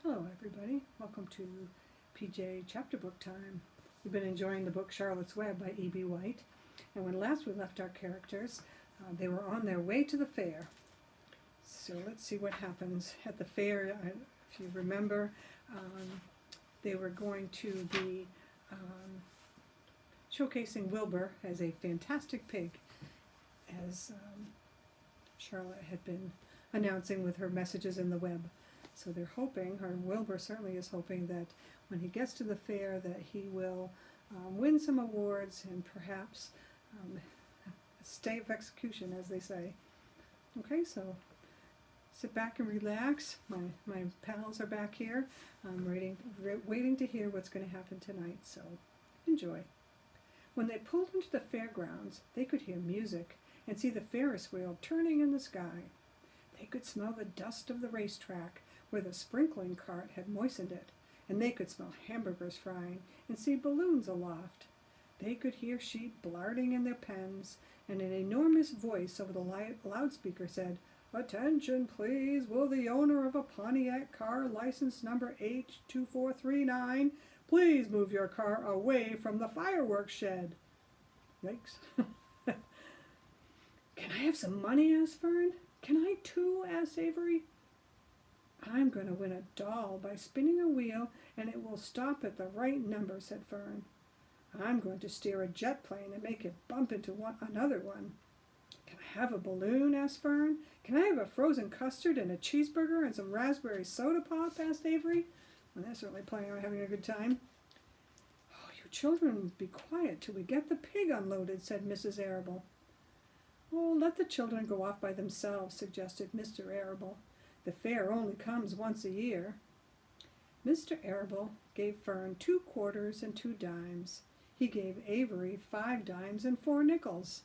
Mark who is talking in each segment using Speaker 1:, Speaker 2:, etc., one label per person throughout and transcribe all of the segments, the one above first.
Speaker 1: Hello everybody, welcome to PJ Chapter Book Time. We've been enjoying the book Charlotte's Web by E.B. White, and when last we left our characters, they were on their way to the fair. So let's see what happens at the fair. If you remember, they were going to be showcasing Wilbur as a fantastic pig, as Charlotte had been announcing with her messages in the web. So they're hoping, or Wilbur certainly is hoping, that when he gets to the fair that he will win some awards and perhaps a stay of execution, as they say. Okay, so sit back and relax. My pals are back here. I'm waiting to hear what's going to happen tonight, so enjoy. When they pulled into the fairgrounds, they could hear music and see the Ferris wheel turning in the sky. They could smell the dust of the racetrack where the sprinkling cart had moistened it, and they could smell hamburgers frying and see balloons aloft. They could hear sheep blarding in their pens, and an enormous voice over the loudspeaker said, "Attention, please. Will the owner of a Pontiac car license number H2439 please move your car away from the fireworks shed?" Yikes. "Can I have some money?" asked Fern. "Can I too?" asked Avery. "I'm going to win a doll by spinning a wheel, and it will stop at the right number," said Fern. "I'm going to steer a jet plane and make it bump into another one." "Can I have a balloon?" asked Fern. "Can I have a frozen custard and a cheeseburger and some raspberry soda pop?" asked Avery. Well, they're certainly planning on having a good time. "Oh, you children be quiet till we get the pig unloaded," said Mrs. Arable. "Oh, let the children go off by themselves," suggested Mr. Arable. "The fair only comes once a year." Mr. Arable gave Fern 2 quarters and 2 dimes. He gave Avery 5 dimes and 4 nickels.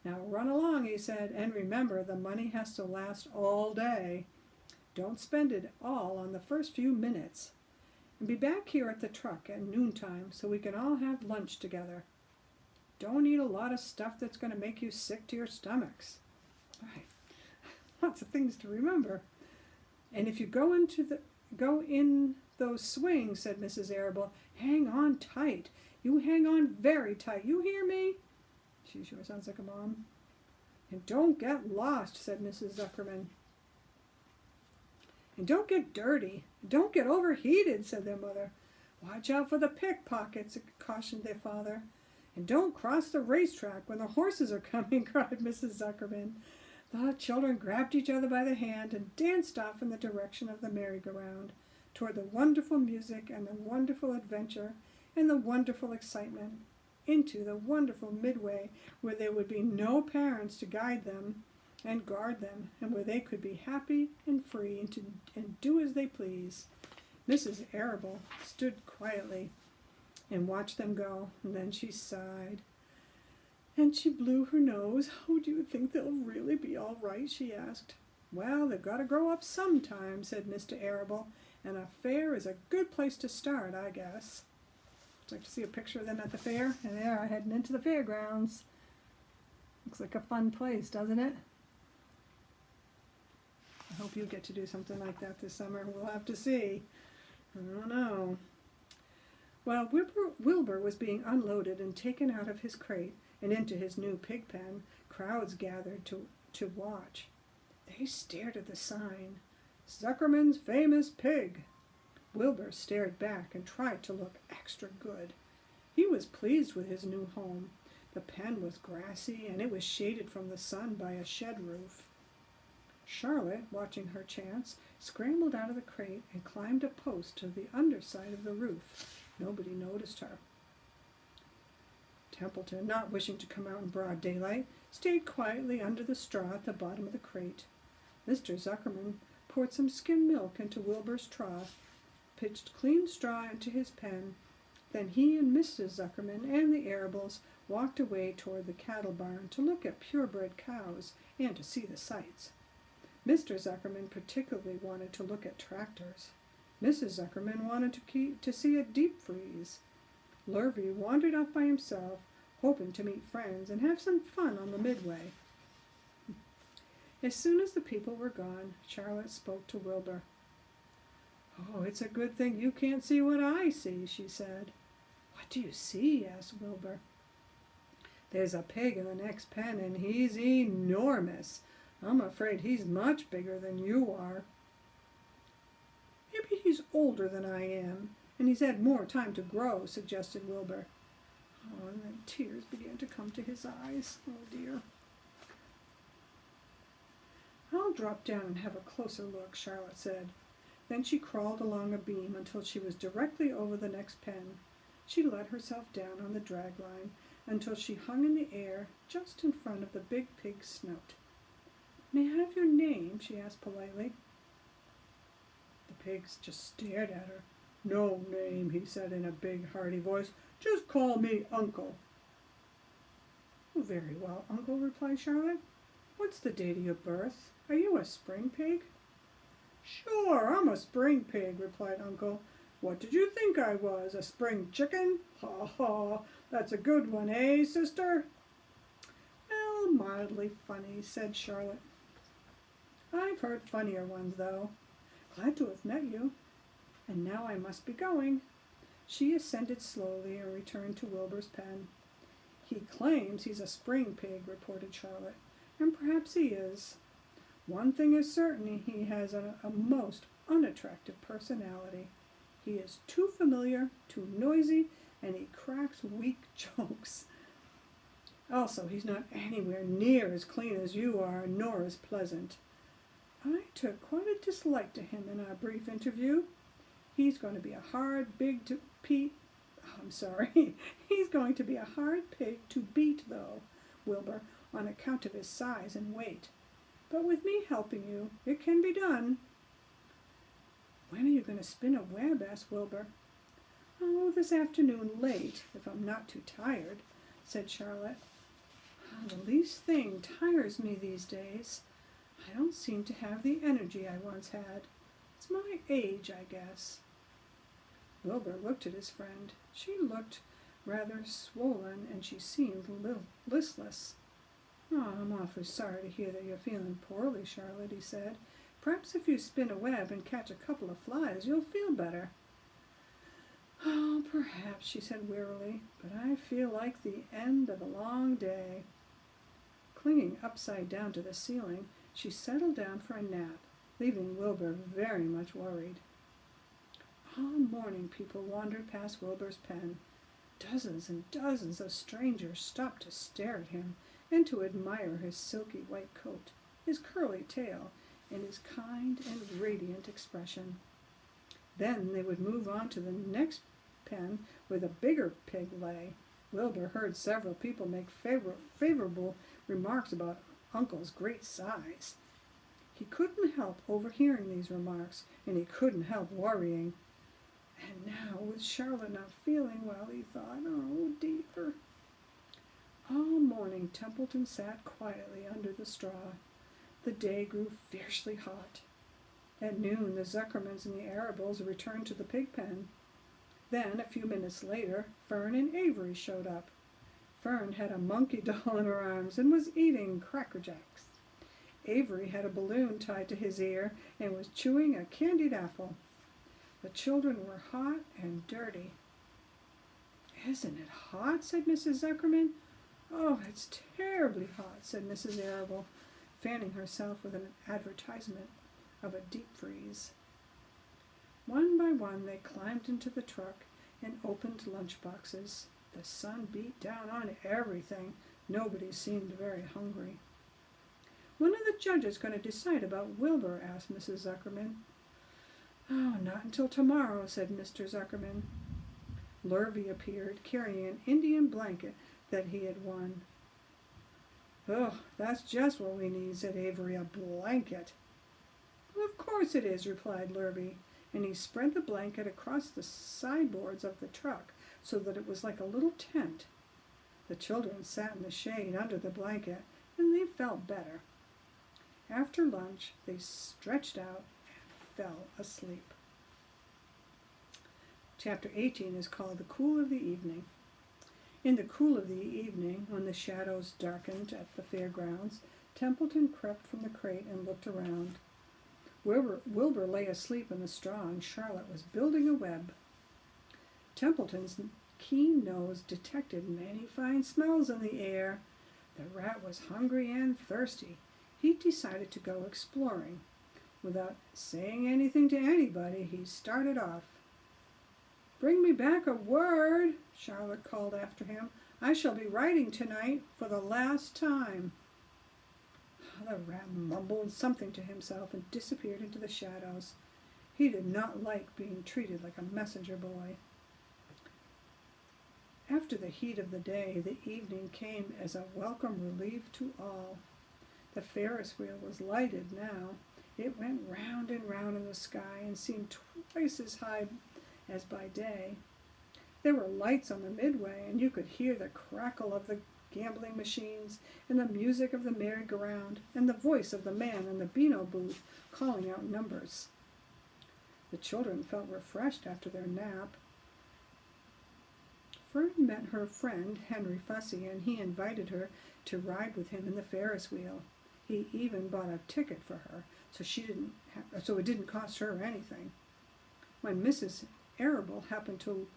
Speaker 1: "Now run along," he said, "and remember the money has to last all day. Don't spend it all on the first few minutes. And be back here at the truck at noontime so we can all have lunch together. Don't eat a lot of stuff that's going to make you sick to your stomachs." Right. Lots of things to remember. "And if you go in those swings," said Mrs. Arable, "hang on tight. You hang on very tight. You hear me?" She sure sounds like a mom. "And don't get lost," said Mrs. Zuckerman. "And don't get dirty. Don't get overheated," said their mother. "Watch out for the pickpockets," cautioned their father. "And don't cross the racetrack when the horses are coming," cried Mrs. Zuckerman. The children grabbed each other by the hand and danced off in the direction of the merry-go-round, toward the wonderful music and the wonderful adventure and the wonderful excitement, into the wonderful midway where there would be no parents to guide them and guard them, and where they could be happy and free and do as they please. Mrs. Arable stood quietly and watched them go, and then she sighed. And she blew her nose. "Oh, do you think they'll really be all right?" she asked. "Well, they've got to grow up sometime," said Mr. Arable, "and a fair is a good place to start, I guess." I'd like to see a picture of them at the fair, and they are heading into the fairgrounds. Looks like a fun place, doesn't it? I hope you get to do something like that this summer. We'll have to see. I don't know. While Wilbur was being unloaded and taken out of his crate and into his new pig pen, crowds gathered to watch. They stared at the sign, "Zuckerman's Famous Pig." Wilbur stared back and tried to look extra good. He was pleased with his new home. The pen was grassy, and it was shaded from the sun by a shed roof. Charlotte, watching her chance, scrambled out of the crate and climbed a post to the underside of the roof. Nobody noticed her. Templeton, not wishing to come out in broad daylight, stayed quietly under the straw at the bottom of the crate. Mr. Zuckerman poured some skim milk into Wilbur's trough, pitched clean straw into his pen. Then he and Mrs. Zuckerman and the Arables walked away toward the cattle barn to look at purebred cows and to see the sights. Mr. Zuckerman particularly wanted to look at tractors. Mrs. Zuckerman wanted to see a deep freeze. Lurvy wandered off by himself, hoping to meet friends and have some fun on the midway. As soon as the people were gone, Charlotte spoke to Wilbur. "Oh, it's a good thing you can't see what I see, she said. What do you see? Asked Wilbur. There's a pig in the next pen, and he's enormous. I'm afraid he's much bigger than you are. Maybe he's older than I am, and he's had more time to grow, suggested Wilbur. Oh, and then tears began to come to his eyes. Oh, dear. I'll drop down and have a closer look, Charlotte said. Then she crawled along a beam until she was directly over the next pen. She let herself down on the drag line until she hung in the air just in front of the big pig's snout. May I have your name? She asked politely. The pigs just stared at her. No name, he said in a big, hearty voice. Just call me Uncle. Oh, very well, Uncle, replied Charlotte. What's the date of your birth? Are you a spring pig? Sure, I'm a spring pig, replied Uncle. What did you think I was, a spring chicken? Ha ha, that's a good one, eh, sister? Well, mildly funny, said Charlotte. I've heard funnier ones, though. Glad to have met you. And now I must be going. She ascended slowly and returned to Wilbur's pen. He claims he's a spring pig, reported Charlotte, and perhaps he is. One thing is certain, he has a most unattractive personality. He is too familiar, too noisy, and he cracks weak jokes. Also, he's not anywhere near as clean as you are, nor as pleasant. I took quite a dislike to him in our brief interview. He's going to be a hard He's going to be a hard pig to beat, though, Wilbur, on account of his size and weight. But with me helping you, it can be done. When are you going to spin a web? Asked Wilbur. Oh, this afternoon late, if I'm not too tired, said Charlotte. The least thing tires me these days. I don't seem to have the energy I once had. It's my age, I guess. Wilbur looked at his friend. She looked rather swollen, and she seemed a little listless. Oh, I'm awfully sorry to hear that you're feeling poorly, Charlotte, he said. Perhaps if you spin a web and catch a couple of flies, you'll feel better. Oh, perhaps, she said wearily, but I feel like the end of a long day. Clinging upside down to the ceiling, she settled down for a nap, leaving Wilbur very much worried. All morning people wandered past Wilbur's pen. Dozens and dozens of strangers stopped to stare at him and to admire his silky white coat, his curly tail, and his kind and radiant expression. Then they would move on to the next pen where the bigger pig lay. Wilbur heard several people make favorable remarks about Uncle's great size. He couldn't help overhearing these remarks, and he couldn't help worrying. And now, with Charlotte not feeling well, he thought, oh dear. All morning Templeton sat quietly under the straw. The day grew fiercely hot. At noon the Zuckermans and the Arables returned to the pig pen. Then, a few minutes later, Fern and Avery showed up. Fern had a monkey doll in her arms and was eating Cracker Jacks. Avery had a balloon tied to his ear and was chewing a candied apple. The children were hot and dirty. Isn't it hot? Said Mrs. Zuckerman. Oh, it's terribly hot, said Mrs. Arable, fanning herself with an advertisement of a deep freeze. One by one they climbed into the truck and opened lunch boxes. The sun beat down on everything. Nobody seemed very hungry. When are the judges going to decide about Wilbur? Asked Mrs. Zuckerman. Oh, not until tomorrow, said Mr. Zuckerman. Lurvy appeared, carrying an Indian blanket that he had won. Oh, that's just what we need, said Avery, a blanket. Well, of course it is, replied Lurvy, and he spread the blanket across the sideboards of the truck so that it was like a little tent. The children sat in the shade under the blanket, and they felt better. After lunch, they stretched out and fell asleep. Chapter 18 is called The Cool of the Evening. In the cool of the evening, when the shadows darkened at the fairgrounds, Templeton crept from the crate and looked around. Wilbur lay asleep in the straw, and Charlotte was building a web. Templeton's keen nose detected many fine smells in the air. The rat was hungry and thirsty. He decided to go exploring. Without saying anything to anybody, he started off. "Bring me back a word," Charlotte called after him. "I shall be writing tonight for the last time." The rat mumbled something to himself and disappeared into the shadows. He did not like being treated like a messenger boy. After the heat of the day, the evening came as a welcome relief to all. The Ferris wheel was lighted now. It went round and round in the sky and seemed twice as high as by day. There were lights on the midway, and you could hear the crackle of the gambling machines and the music of the merry-go-round and the voice of the man in the Beano booth calling out numbers. The children felt refreshed after their nap. Fern met her friend Henry Fussy, and he invited her to ride with him in the Ferris wheel. He even bought a ticket for her, so it didn't cost her anything. When Mrs. Arable happened to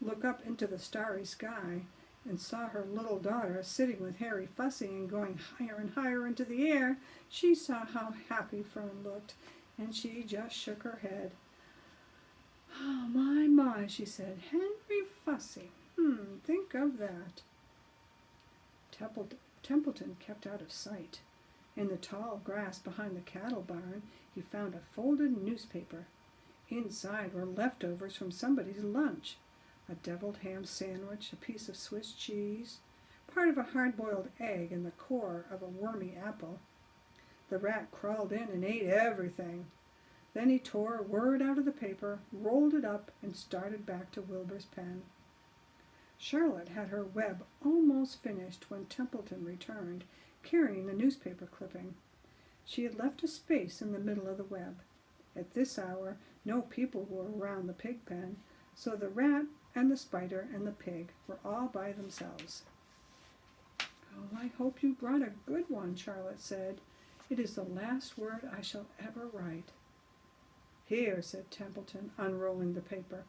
Speaker 1: look up into the starry sky and saw her little daughter sitting with Harry Fussy and going higher and higher into the air, she saw how happy Fern looked, and she just shook her head. "Oh, my," she said. "Henry Fussy. Think of that." Templeton kept out of sight. In the tall grass behind the cattle barn, he found a folded newspaper. Inside were leftovers from somebody's lunch. A deviled ham sandwich, a piece of Swiss cheese, part of a hard-boiled egg, and the core of a wormy apple. The rat crawled in and ate everything. Then he tore a word out of the paper, rolled it up, and started back to Wilbur's pen. Charlotte had her web almost finished when Templeton returned, carrying the newspaper clipping. She had left a space in the middle of the web. At this hour, no people were around the pig pen, so the rat and the spider and the pig were all by themselves. "Oh, I hope you brought a good one," Charlotte said. "It is the last word I shall ever write." "Here," said Templeton, unrolling the paper.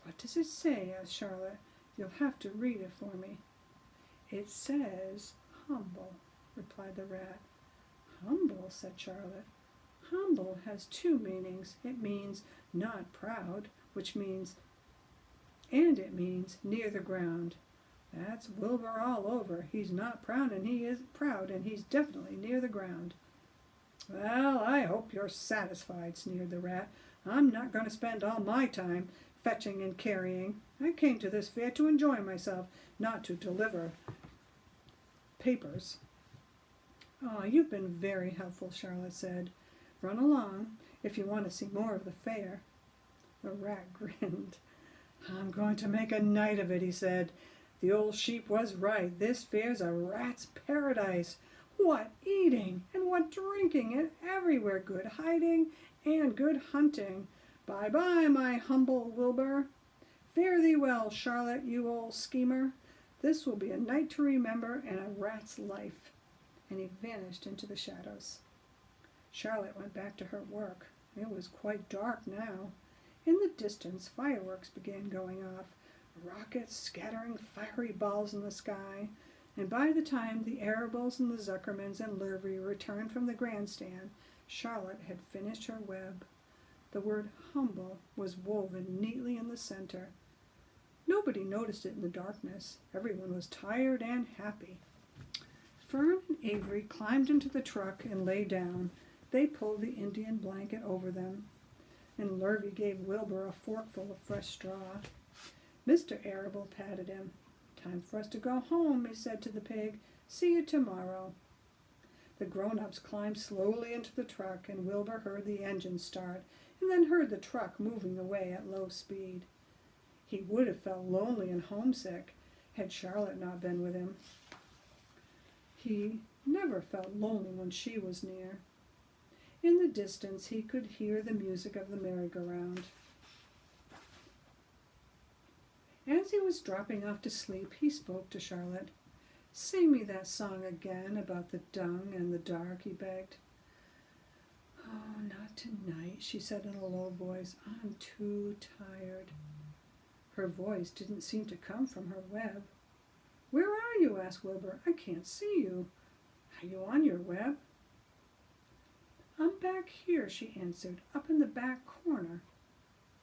Speaker 1: "What does it say?" asked Charlotte. "You'll have to read it for me." "It says humble," replied the rat. "Humble," said Charlotte. "Humble has two meanings. It means not proud, and it means near the ground. That's Wilbur all over. He's not proud, and he's definitely near the ground." "Well, I hope you're satisfied," sneered the rat. "I'm not going to spend all my time fetching and carrying. I came to this fair to enjoy myself, not to deliver papers." "Oh, you've been very helpful," Charlotte said. "Run along if you want to see more of the fair." The rat grinned. "I'm going to make a night of it," he said. "The old sheep was right. This fair's a rat's paradise. What eating and what drinking, and everywhere good hiding and good hunting. Bye-bye, my humble Wilbur. Fare thee well, Charlotte, you old schemer. This will be a night to remember in a rat's life." And he vanished into the shadows. Charlotte went back to her work. It was quite dark now. In the distance, fireworks began going off, rockets scattering fiery balls in the sky, and by the time the Arables and the Zuckermans and Lurvy returned from the grandstand, Charlotte had finished her web. The word humble was woven neatly in the center. Nobody noticed it in the darkness. Everyone was tired and happy. Fern and Avery climbed into the truck and lay down. They pulled the Indian blanket over them, and Lurvy gave Wilbur a forkful of fresh straw. Mr. Arable patted him. "Time for us to go home," he said to the pig. "See you tomorrow." The grown-ups climbed slowly into the truck, and Wilbur heard the engine start, and then heard the truck moving away at low speed. He would have felt lonely and homesick had Charlotte not been with him. He never felt lonely when she was near. In the distance, he could hear the music of the merry-go-round. As he was dropping off to sleep, he spoke to Charlotte. "Sing me that song again about the dung and the dark," he begged. Oh, not tonight, she said in a low voice. I'm too tired. Her voice didn't seem to come from her web. Where are you? Asked Wilbur. I can't see you. Are you on your web? I'm back here, she answered, up in the back corner.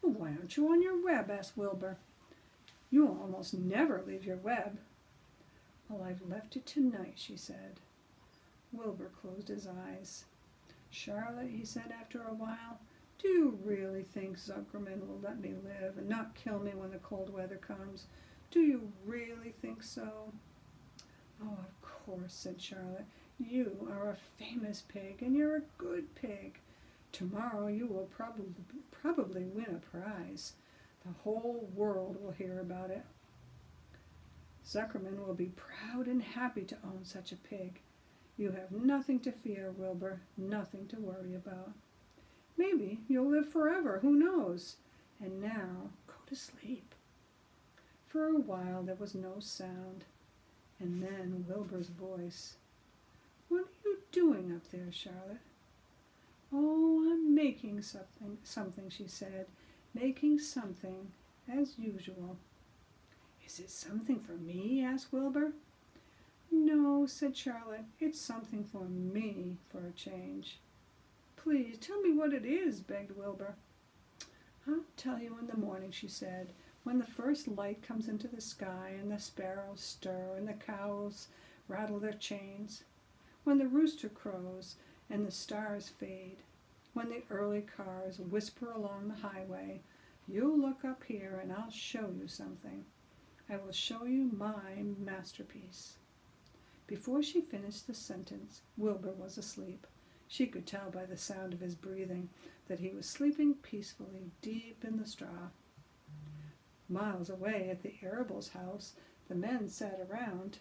Speaker 1: Well, why aren't you on your web? Asked Wilbur. You almost never leave your web. Well, I've left it tonight, she said. Wilbur closed his eyes. Charlotte, he said after a while, do you really think Zuckerman will let me live and not kill me when the cold weather comes? Do you really think so? Oh, of course, said Charlotte. You are a famous pig, and you're a good pig. Tomorrow you will probably win a prize. The whole world will hear about it. Zuckerman will be proud and happy to own such a pig. You have nothing to fear, Wilbur, nothing to worry about. Maybe you'll live forever, who knows? And now, go to sleep. For a while there was no sound, and then Wilbur's voice. What are you doing up there, Charlotte? Oh, I'm making something, she said. Making something, as usual. Is it something for me? Asked Wilbur. No, said Charlotte. It's something for me, for a change. Please, tell me what it is, begged Wilbur. I'll tell you in the morning, she said, when the first light comes into the sky and the sparrows stir and the cows rattle their chains, when the rooster crows and the stars fade, when the early cars whisper along the highway, you look up here and I'll show you something. I will show you my masterpiece. Before she finished the sentence, Wilbur was asleep. She could tell by the sound of his breathing that he was sleeping peacefully deep in the straw. Miles away at the Arables' house, the men sat around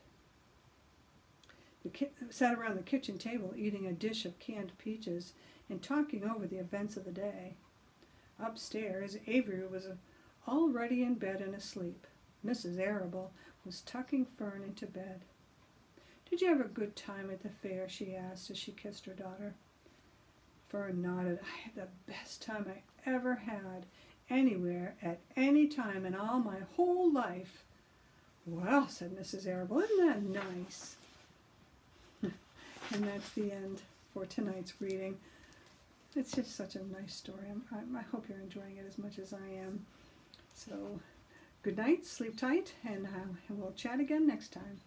Speaker 1: the kitchen table eating a dish of canned peaches and talking over the events of the day. Upstairs, Avery was already in bed and asleep. Mrs. Arable was tucking Fern into bed. Did you have a good time at the fair? She asked as she kissed her daughter. Fern nodded. I had the best time I ever had, anywhere, at any time in all my whole life. Well, said Mrs. Arable, isn't that nice? And that's the end for tonight's reading. It's just such a nice story. I hope you're enjoying it as much as I am. So, good night, sleep tight, and we'll chat again next time.